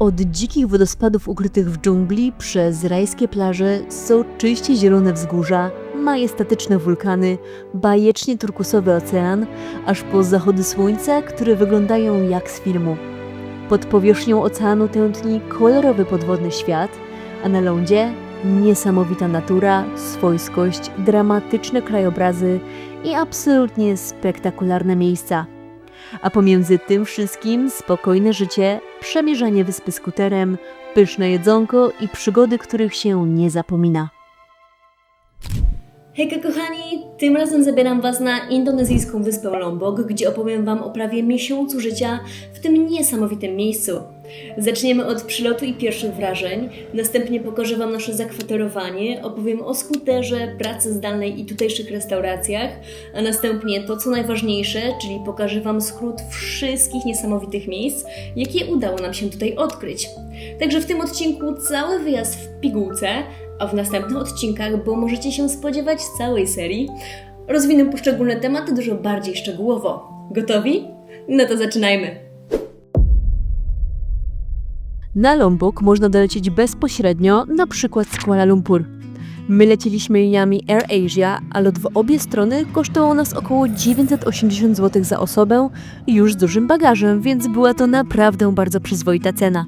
Od dzikich wodospadów ukrytych w dżungli, przez rajskie plaże, soczyście zielone wzgórza, majestatyczne wulkany, bajecznie turkusowy ocean, aż po zachody słońca, które wyglądają jak z filmu. Pod powierzchnią oceanu tętni kolorowy podwodny świat, a na lądzie niesamowita natura, swojskość, dramatyczne krajobrazy i absolutnie spektakularne miejsca. A pomiędzy tym wszystkim spokojne życie, przemierzanie wyspy skuterem, pyszne jedzonko i przygody, których się nie zapomina. Hejka kochani! Tym razem zabieram Was na indonezyjską wyspę Lombok, gdzie opowiem Wam o prawie miesiącu życia w tym niesamowitym miejscu. Zaczniemy od przylotu i pierwszych wrażeń, następnie pokażę Wam nasze zakwaterowanie, opowiem o skuterze, pracy zdalnej i tutejszych restauracjach, a następnie to co najważniejsze, czyli pokażę Wam skrót wszystkich niesamowitych miejsc, jakie udało nam się tutaj odkryć. Także w tym odcinku cały wyjazd w pigułce, a w następnych odcinkach, bo możecie się spodziewać całej serii, rozwinę poszczególne tematy dużo bardziej szczegółowo. Gotowi? No to zaczynajmy! Na Lombok można dolecieć bezpośrednio, na przykład z Kuala Lumpur. My leciliśmy liniami AirAsia, a lot w obie strony kosztował nas około 980 zł za osobę, już z dużym bagażem, więc była to naprawdę bardzo przyzwoita cena.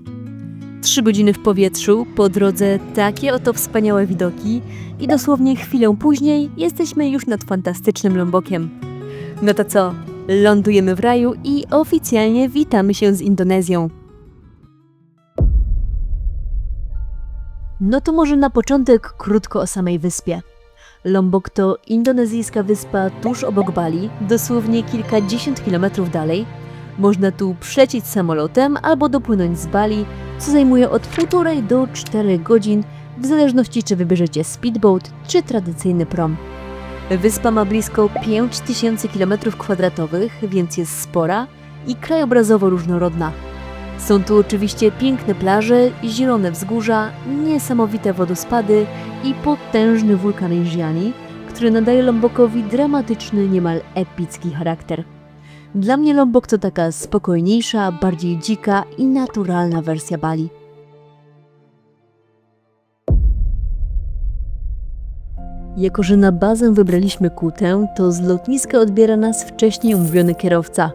3 godziny w powietrzu, po drodze takie oto wspaniałe widoki i dosłownie chwilę później jesteśmy już nad fantastycznym Lombokiem. No to co? Lądujemy w raju i oficjalnie witamy się z Indonezją. No to może na początek krótko o samej wyspie. Lombok to indonezyjska wyspa tuż obok Bali, dosłownie kilkadziesiąt kilometrów dalej. Można tu przecieć samolotem albo dopłynąć z Bali, co zajmuje od 1,5 do 4 godzin, w zależności czy wybierzecie speedboat czy tradycyjny prom. Wyspa ma blisko 5000 km², więc jest spora i krajobrazowo różnorodna. Są tu oczywiście piękne plaże, zielone wzgórza, niesamowite wodospady i potężny wulkan Rinjani, który nadaje Lombokowi dramatyczny, niemal epicki charakter. Dla mnie Lombok to taka spokojniejsza, bardziej dzika i naturalna wersja Bali. Jako że na bazę wybraliśmy Kutę, to z lotniska odbiera nas wcześniej umówiony kierowca.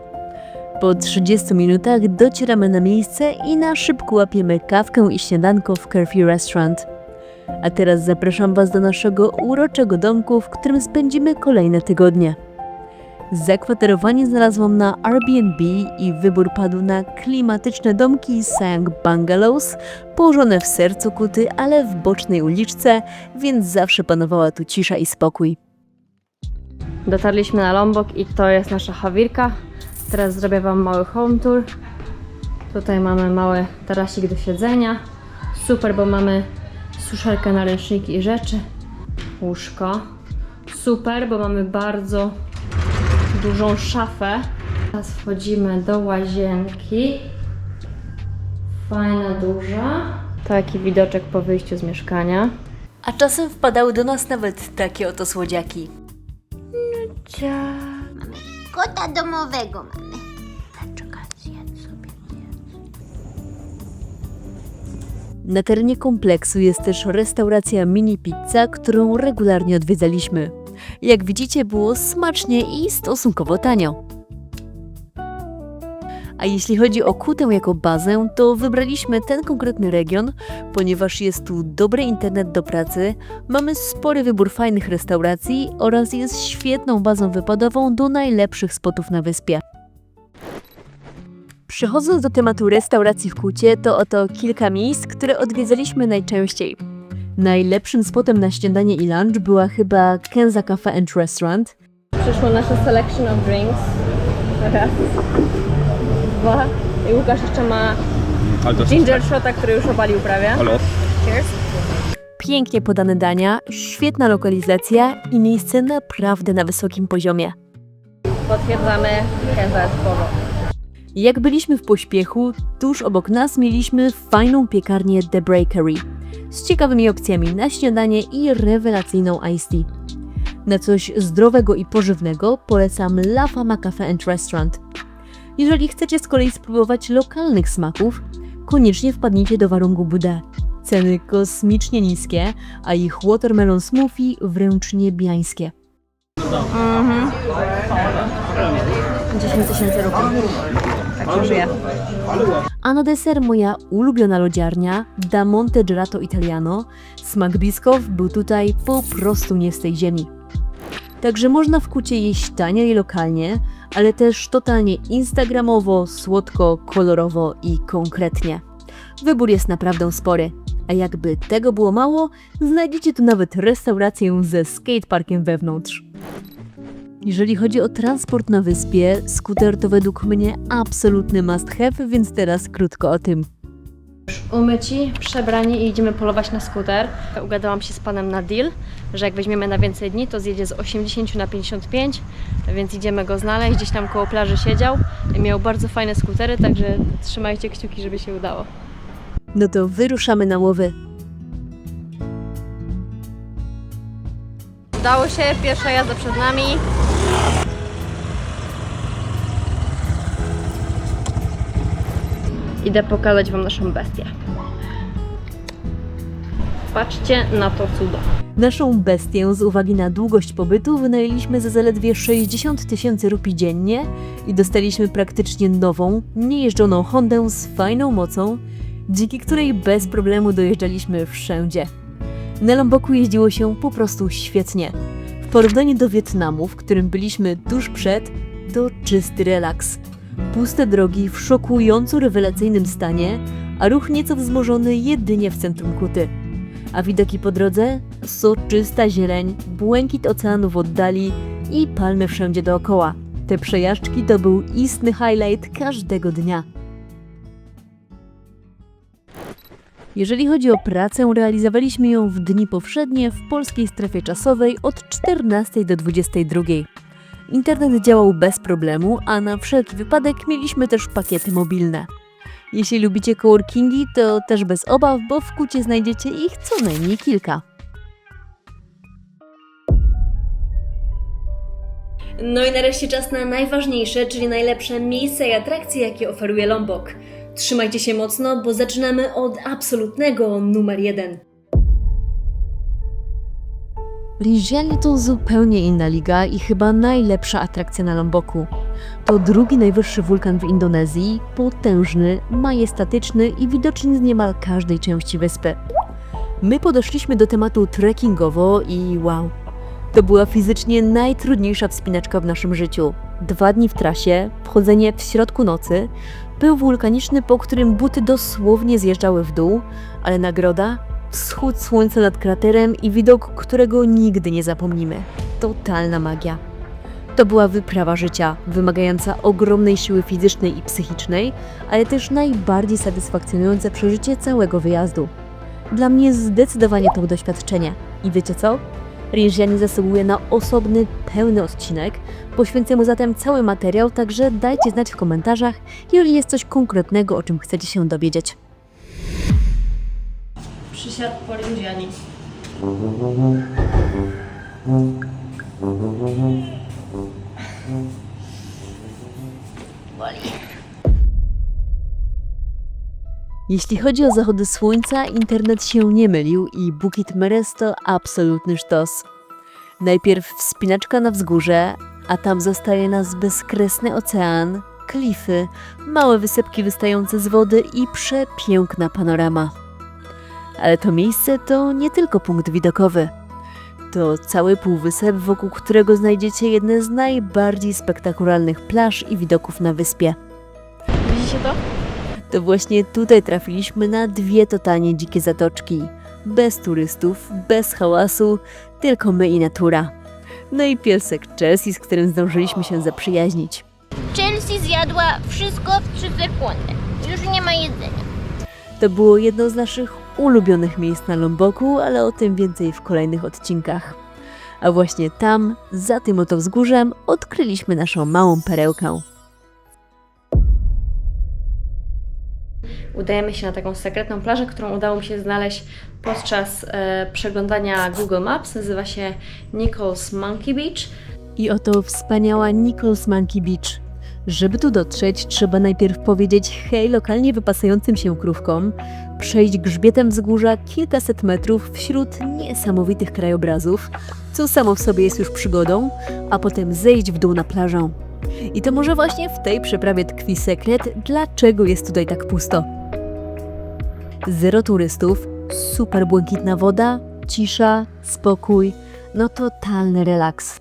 Po 30 minutach docieramy na miejsce i na szybko łapiemy kawkę i śniadanko w Curfew Restaurant. A teraz zapraszam Was do naszego uroczego domku, w którym spędzimy kolejne tygodnie. Zakwaterowanie znalazłam na Airbnb i wybór padł na klimatyczne domki Siang Bungalows, położone w sercu Kuty, ale w bocznej uliczce, więc zawsze panowała tu cisza i spokój. Dotarliśmy na Lombok i to jest nasza chawirka. Teraz zrobię Wam mały home tour. Tutaj mamy mały tarasik do siedzenia. Super, bo mamy suszarkę na ręczniki i rzeczy. Łóżko. Super, bo mamy bardzo dużą szafę. Teraz wchodzimy do łazienki. Fajna, duża. Taki widoczek po wyjściu z mieszkania. A czasem wpadały do nas nawet takie oto słodziaki. Kota domowego mamy. Czekaj, zjedz sobie. Na terenie kompleksu jest też restauracja Mini Pizza, którą regularnie odwiedzaliśmy. Jak widzicie, było smacznie i stosunkowo tanio. A jeśli chodzi o Kutę jako bazę, to wybraliśmy ten konkretny region, ponieważ jest tu dobry internet do pracy, mamy spory wybór fajnych restauracji oraz jest świetną bazą wypadową do najlepszych spotów na wyspie. Przechodząc do tematu restauracji w Kucie, to oto kilka miejsc, które odwiedzaliśmy najczęściej. Najlepszym spotem na śniadanie i lunch była chyba Kenza Cafe and Restaurant. Przyszło nasze selection of drinks. Raz. 2. I Łukasz jeszcze ma ginger shota, który już obalił prawie. Halo. Cheers. Pięknie podane dania, świetna lokalizacja i miejsce naprawdę na wysokim poziomie. Potwierdzamy, Kenza jest sporo. Jak byliśmy w pośpiechu, tuż obok nas mieliśmy fajną piekarnię The Bakery z ciekawymi opcjami na śniadanie i rewelacyjną iced tea. Na coś zdrowego i pożywnego polecam La Fama Cafe and Restaurant. Jeżeli chcecie z kolei spróbować lokalnych smaków, koniecznie wpadnijcie do Warungu Bude. Ceny kosmicznie niskie, a ich watermelon smoothie wręcz niebiańskie. 10 000 rupii. Tak się żyje. A na deser moja ulubiona lodziarnia Da Monte Gelato Italiano. Smak biskow był tutaj po prostu nie z tej ziemi. Także można w Kucie jeść tanio i lokalnie, ale też totalnie instagramowo, słodko, kolorowo i konkretnie. Wybór jest naprawdę spory, a jakby tego było mało, znajdziecie tu nawet restaurację ze skateparkiem wewnątrz. Jeżeli chodzi o transport na wyspie, skuter to według mnie absolutny must have, więc teraz krótko o tym. Umyci, przebrani i idziemy polować na skuter. Ugadałam się z panem na deal, że jak weźmiemy na więcej dni, to zjedzie z 80 na 55, więc idziemy go znaleźć. Gdzieś tam koło plaży siedział i miał bardzo fajne skutery, także trzymajcie kciuki, żeby się udało. No to wyruszamy na łowy. Udało się, pierwsza jazda przed nami. Idę pokazać wam naszą bestię. Patrzcie na to cudo. Naszą bestię z uwagi na długość pobytu wynajęliśmy za zaledwie 60 000 rupii dziennie i dostaliśmy praktycznie nową, niejeżdżoną Hondę z fajną mocą, dzięki której bez problemu dojeżdżaliśmy wszędzie. Na Lomboku jeździło się po prostu świetnie. W porównaniu do Wietnamu, w którym byliśmy tuż przed, to czysty relaks. Puste drogi w szokująco rewelacyjnym stanie, a ruch nieco wzmożony jedynie w centrum Kuty. A widoki po drodze? Soczysta zieleń, błękit oceanu w oddali i palmy wszędzie dookoła. Te przejażdżki to był istny highlight każdego dnia. Jeżeli chodzi o pracę, realizowaliśmy ją w dni powszednie w polskiej strefie czasowej od 14 do 22. Internet działał bez problemu, a na wszelki wypadek mieliśmy też pakiety mobilne. Jeśli lubicie coworkingi, to też bez obaw, bo w Kucie znajdziecie ich co najmniej kilka. No i nareszcie czas na najważniejsze, czyli najlepsze miejsca i atrakcje, jakie oferuje Lombok. Trzymajcie się mocno, bo zaczynamy od absolutnego numer 1. Rinjani to zupełnie inna liga i chyba najlepsza atrakcja na Lomboku. To drugi najwyższy wulkan w Indonezji, potężny, majestatyczny i widoczny z niemal każdej części wyspy. My podeszliśmy do tematu trekkingowo i wow, to była fizycznie najtrudniejsza wspinaczka w naszym życiu. 2 dni w trasie, wchodzenie w środku nocy, pył wulkaniczny, po którym buty dosłownie zjeżdżały w dół, ale nagroda? Wschód słońca nad kraterem i widok, którego nigdy nie zapomnimy. Totalna magia. To była wyprawa życia, wymagająca ogromnej siły fizycznej i psychicznej, ale też najbardziej satysfakcjonujące przeżycie całego wyjazdu. Dla mnie zdecydowanie to doświadczenie. I wiecie co? Rinjani zasługuje na osobny, pełny odcinek. Poświęcę mu zatem cały materiał, także dajcie znać w komentarzach, jeżeli jest coś konkretnego, o czym chcecie się dowiedzieć. Przysiad po Rinjani. Jeśli chodzi o zachody słońca, internet się nie mylił i Bukit Meres to absolutny sztos. Najpierw wspinaczka na wzgórze, a tam zostaje nas bezkresny ocean, klify, małe wysepki wystające z wody i przepiękna panorama. Ale to miejsce to nie tylko punkt widokowy. To cały półwysep, wokół którego znajdziecie jedne z najbardziej spektakularnych plaż i widoków na wyspie. Widzicie to? To właśnie tutaj trafiliśmy na 2 totalnie dzikie zatoczki. Bez turystów, bez hałasu, tylko my i natura. No i piesek Chelsea, z którym zdążyliśmy się zaprzyjaźnić. Chelsea zjadła wszystko w 3 sekundy. Już nie ma jedzenia. To było jedno z naszych ulubionych miejsc na Lomboku, ale o tym więcej w kolejnych odcinkach. A właśnie tam, za tym oto wzgórzem, odkryliśmy naszą małą perełkę. Udajemy się na taką sekretną plażę, którą udało mi się znaleźć podczas przeglądania Google Maps. Nazywa się Nichols Monkey Beach. I oto wspaniała Nichols Monkey Beach. Żeby tu dotrzeć, trzeba najpierw powiedzieć hej lokalnie wypasającym się krówkom, przejść grzbietem wzgórza kilkaset metrów wśród niesamowitych krajobrazów, co samo w sobie jest już przygodą, a potem zejść w dół na plażę. I to może właśnie w tej przeprawie tkwi sekret, dlaczego jest tutaj tak pusto. Zero turystów, super błękitna woda, cisza, spokój, no totalny relaks.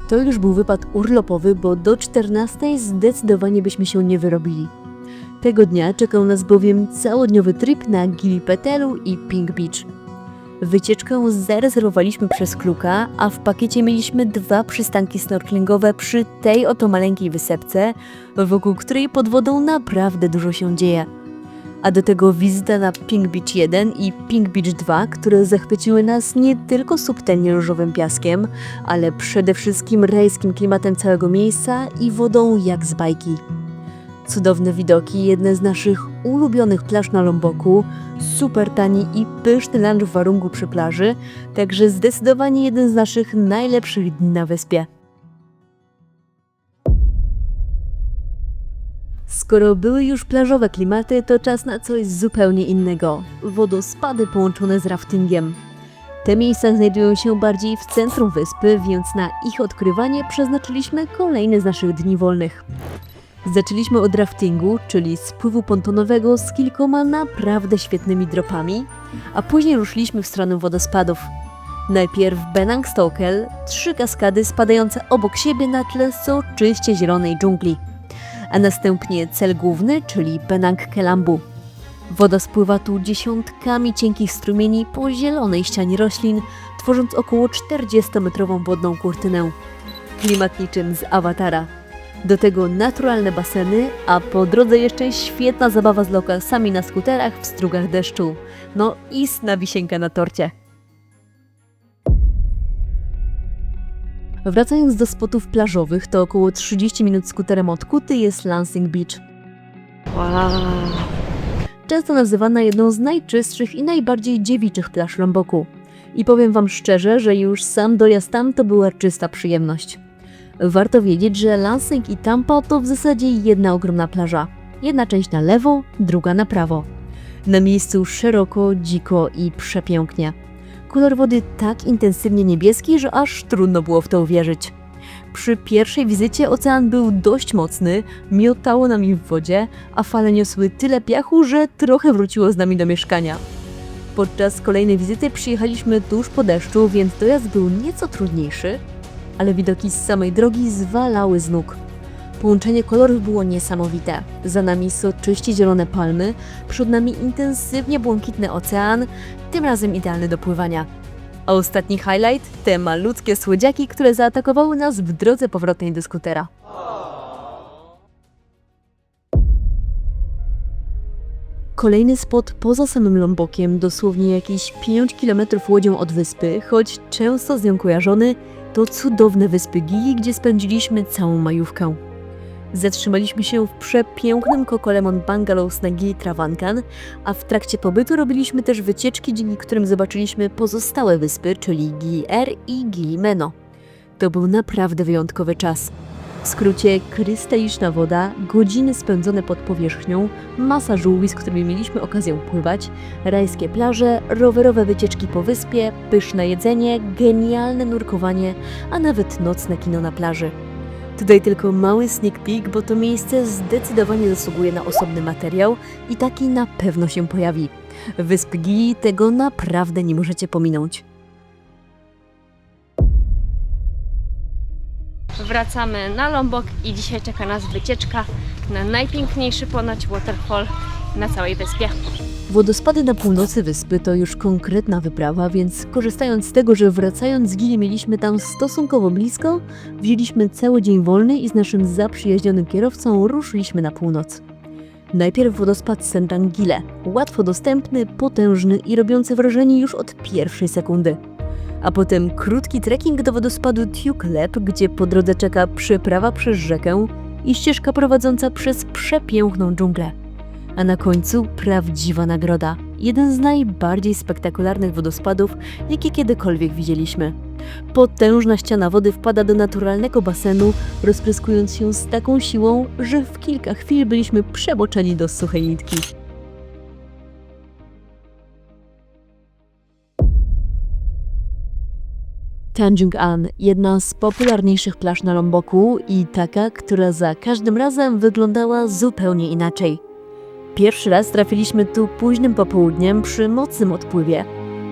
To już był wypad urlopowy, bo do 14 zdecydowanie byśmy się nie wyrobili. Tego dnia czekał nas bowiem całodniowy trip na Gili Petelu i Pink Beach. Wycieczkę zarezerwowaliśmy przez Kluka, a w pakiecie mieliśmy 2 przystanki snorkelingowe przy tej oto maleńkiej wysepce, wokół której pod wodą naprawdę dużo się dzieje. A do tego wizyta na Pink Beach 1 i Pink Beach 2, które zachwyciły nas nie tylko subtelnie różowym piaskiem, ale przede wszystkim rajskim klimatem całego miejsca i wodą jak z bajki. Cudowne widoki, jedne z naszych ulubionych plaż na Lomboku, super tani i pyszny lunch w warunku przy plaży, także zdecydowanie jeden z naszych najlepszych dni na wyspie. Skoro były już plażowe klimaty, to czas na coś zupełnie innego. Wodospady połączone z raftingiem. Te miejsca znajdują się bardziej w centrum wyspy, więc na ich odkrywanie przeznaczyliśmy kolejny z naszych dni wolnych. Zaczęliśmy od raftingu, czyli spływu pontonowego z kilkoma naprawdę świetnymi dropami, a później ruszyliśmy w stronę wodospadów. Najpierw Benang Stokel, 3 kaskady spadające obok siebie na tle soczyście zielonej dżungli, a następnie cel główny, czyli Benang Kelambu. Woda spływa tu dziesiątkami cienkich strumieni po zielonej ścianie roślin, tworząc około 40-metrową wodną kurtynę. Klimat niczym z Awatara. Do tego naturalne baseny, a po drodze jeszcze świetna zabawa z lokalsami na skuterach w strugach deszczu. No istna wisienka na torcie. Wracając do spotów plażowych, to około 30 minut skuterem od Kuty jest Lansing Beach. Wow. Często nazywana jedną z najczystszych i najbardziej dziewiczych plaż Lomboku. I powiem Wam szczerze, że już sam dojazd tam to była czysta przyjemność. Warto wiedzieć, że Lansing i Tampa to w zasadzie jedna ogromna plaża. Jedna część na lewo, druga na prawo. Na miejscu szeroko, dziko i przepięknie. Kolor wody tak intensywnie niebieski, że aż trudno było w to uwierzyć. Przy pierwszej wizycie ocean był dość mocny, miotało nami w wodzie, a fale niosły tyle piachu, że trochę wróciło z nami do mieszkania. Podczas kolejnej wizyty przyjechaliśmy tuż po deszczu, więc dojazd był nieco trudniejszy, ale widoki z samej drogi zwalały z nóg. Połączenie kolorów było niesamowite. Za nami soczyście zielone palmy, przed nami intensywnie błękitny ocean, tym razem idealny do pływania. A ostatni highlight – te malutkie słodziaki, które zaatakowały nas w drodze powrotnej do skutera. Kolejny spot poza samym Lombokiem, dosłownie jakieś 5 km łodzią od wyspy, choć często z nią kojarzony, to cudowne wyspy Gili, gdzie spędziliśmy całą majówkę. Zatrzymaliśmy się w przepięknym Kokolemon Bungalows na Gili Travangan, a w trakcie pobytu robiliśmy też wycieczki, dzięki którym zobaczyliśmy pozostałe wyspy, czyli Gili Air i Gili Meno. To był naprawdę wyjątkowy czas. W skrócie krystaliczna woda, godziny spędzone pod powierzchnią, masa żółwi, z którymi mieliśmy okazję pływać, rajskie plaże, rowerowe wycieczki po wyspie, pyszne jedzenie, genialne nurkowanie, a nawet nocne kino na plaży. Tutaj tylko mały sneak peek, bo to miejsce zdecydowanie zasługuje na osobny materiał i taki na pewno się pojawi. Wysp Gili tego naprawdę nie możecie pominąć. Wracamy na Lombok i dzisiaj czeka nas wycieczka na najpiękniejszy ponoć waterfall na całej wyspie. Wodospady na północy wyspy to już konkretna wyprawa, więc korzystając z tego, że wracając z Gili mieliśmy tam stosunkowo blisko, wzięliśmy cały dzień wolny i z naszym zaprzyjaźnionym kierowcą ruszyliśmy na północ. Najpierw wodospad Sendangile, łatwo dostępny, potężny i robiący wrażenie już od pierwszej sekundy. A potem krótki trekking do wodospadu Tuklep, gdzie po drodze czeka przeprawa przez rzekę i ścieżka prowadząca przez przepiękną dżunglę. A na końcu prawdziwa nagroda. Jeden z najbardziej spektakularnych wodospadów, jakie kiedykolwiek widzieliśmy. Potężna ściana wody wpada do naturalnego basenu, rozpryskując się z taką siłą, że w kilka chwil byliśmy przemoczeni do suchej nitki. Tanjung An, jedna z popularniejszych plaż na Lomboku i taka, która za każdym razem wyglądała zupełnie inaczej. Pierwszy raz trafiliśmy tu późnym popołudniem przy mocnym odpływie.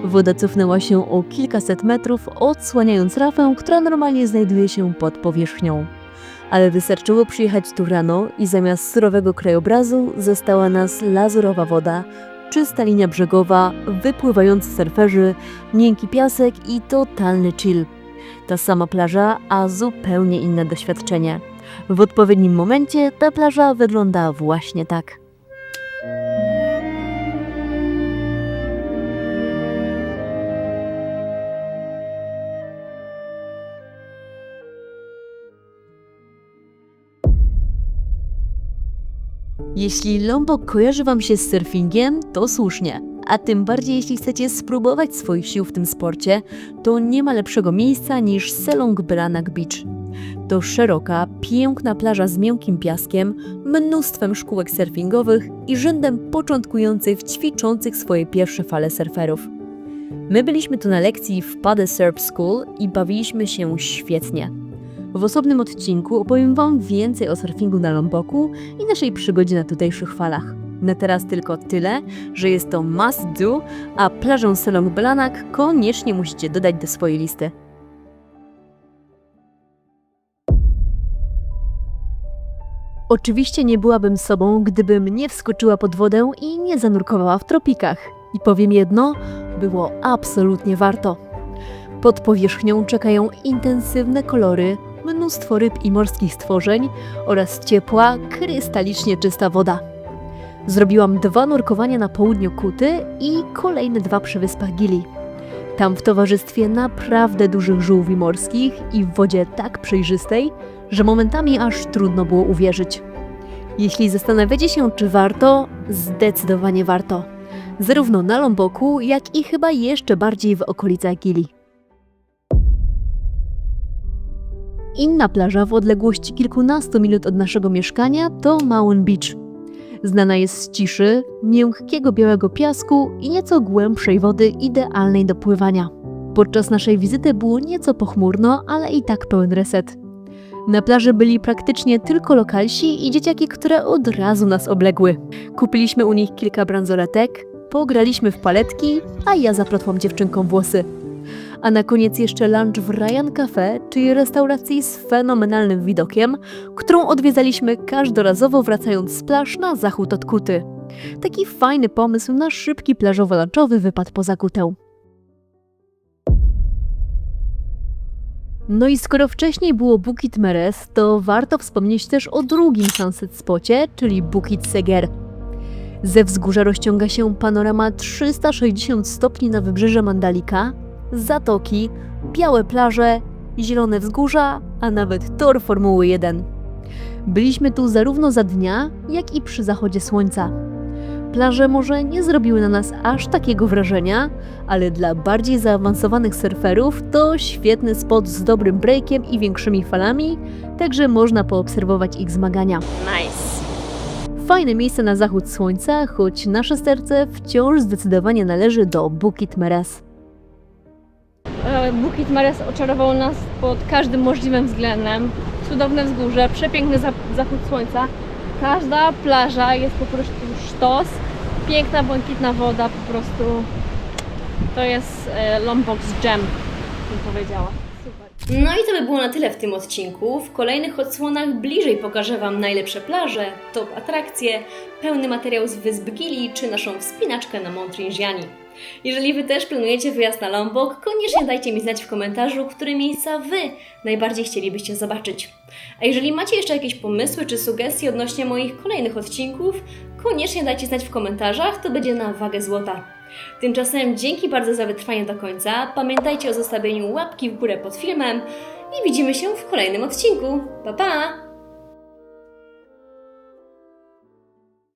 Woda cofnęła się o kilkaset metrów, odsłaniając rafę, która normalnie znajduje się pod powierzchnią. Ale wystarczyło przyjechać tu rano i zamiast surowego krajobrazu została nas lazurowa woda, czysta linia brzegowa, wypływający surferzy, miękki piasek i totalny chill. Ta sama plaża, a zupełnie inne doświadczenie. W odpowiednim momencie ta plaża wygląda właśnie tak. Jeśli Lombok kojarzy Wam się z surfingiem, to słusznie. A tym bardziej jeśli chcecie spróbować swoich sił w tym sporcie, to nie ma lepszego miejsca niż Selong Beranak Beach. To szeroka, piękna plaża z miękkim piaskiem, mnóstwem szkółek surfingowych i rzędem początkujących, ćwiczących swoje pierwsze fale surferów. My byliśmy tu na lekcji w Pade Surf School i bawiliśmy się świetnie. W osobnym odcinku opowiem Wam więcej o surfingu na Lomboku i naszej przygodzie na tutejszych falach. Na teraz tylko tyle, że jest to must do, a plażę Selong Beranak koniecznie musicie dodać do swojej listy. Oczywiście nie byłabym sobą, gdybym nie wskoczyła pod wodę i nie zanurkowała w tropikach. I powiem jedno, było absolutnie warto. Pod powierzchnią czekają intensywne kolory, mnóstwo ryb i morskich stworzeń oraz ciepła, krystalicznie czysta woda. Zrobiłam 2 nurkowania na południu Kuty i kolejne 2 przy wyspach Gili. Tam w towarzystwie naprawdę dużych żółwi morskich i w wodzie tak przejrzystej, że momentami aż trudno było uwierzyć. Jeśli zastanawiacie się, czy warto, zdecydowanie warto. Zarówno na Lomboku, jak i chyba jeszcze bardziej w okolicach Gili. Inna plaża w odległości kilkunastu minut od naszego mieszkania to Mauen Beach. Znana jest z ciszy, miękkiego białego piasku i nieco głębszej wody idealnej do pływania. Podczas naszej wizyty było nieco pochmurno, ale i tak pełen reset. Na plaży byli praktycznie tylko lokalsi i dzieciaki, które od razu nas obległy. Kupiliśmy u nich kilka bransoletek, pograliśmy w paletki, a ja zaplotłam dziewczynkom włosy. A na koniec jeszcze lunch w Ryan Cafe, czyli restauracji z fenomenalnym widokiem, którą odwiedzaliśmy każdorazowo wracając z plaż na zachód od Kuty. Taki fajny pomysł na szybki plażowo-lunchowy wypad poza Kutę. No i skoro wcześniej było Bukit Meres, to warto wspomnieć też o drugim sunset spocie, czyli Bukit Seger. Ze wzgórza rozciąga się panorama 360 stopni na wybrzeże Mandalika, zatoki, białe plaże, zielone wzgórza, a nawet tor Formuły 1. Byliśmy tu zarówno za dnia, jak i przy zachodzie słońca. Plaże może nie zrobiły na nas aż takiego wrażenia, ale dla bardziej zaawansowanych surferów to świetny spot z dobrym breakiem i większymi falami, także można poobserwować ich zmagania. Nice. Fajne miejsce na zachód słońca, choć nasze serce wciąż zdecydowanie należy do Bukit Meres. Bukit Meres oczarował nas pod każdym możliwym względem. Cudowne wzgórze, przepiękny zachód słońca. Każda plaża jest po prostu sztos. Piękna, błękitna woda, po prostu to jest Lombok's Gem, bym powiedziała. Super. No i to by było na tyle w tym odcinku. W kolejnych odsłonach bliżej pokażę Wam najlepsze plaże, top atrakcje, pełny materiał z wysp Gili czy naszą wspinaczkę na Mont Ringiani. Jeżeli Wy też planujecie wyjazd na Lombok, koniecznie dajcie mi znać w komentarzu, które miejsca Wy najbardziej chcielibyście zobaczyć. A jeżeli macie jeszcze jakieś pomysły czy sugestie odnośnie moich kolejnych odcinków, koniecznie dajcie znać w komentarzach, to będzie na wagę złota. Tymczasem dzięki bardzo za wytrwanie do końca, pamiętajcie o zostawieniu łapki w górę pod filmem i widzimy się w kolejnym odcinku. Pa, pa!